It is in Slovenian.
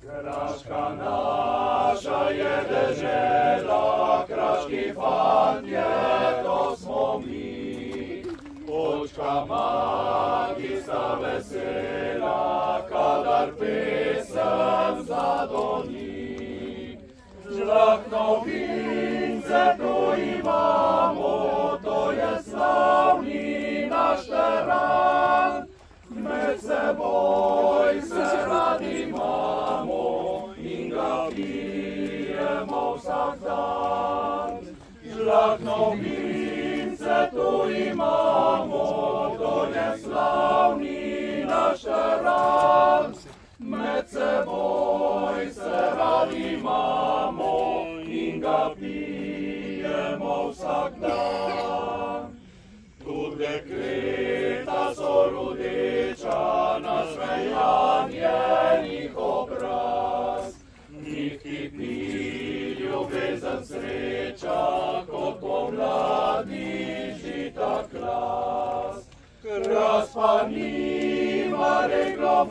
Kraška naša je dežela, kraški fantje, to smo mi. Očka mati sta vesela, kadar pesem zadoni. Žlahtno vince tu imamo, to je slavni naš teran. Med seboj se radi imamo in ga pijemo vsak dan. Žlahtno vince tu imamo, to je slavni naš teran. Med seboj se radi imamo in ga pijemo vsak dan. Tud dekleta so rudeča, nasmejan je njihov obraz. Njih kipi ljubezen sreča, kot pomladni žita kras. Kras pa nima reglo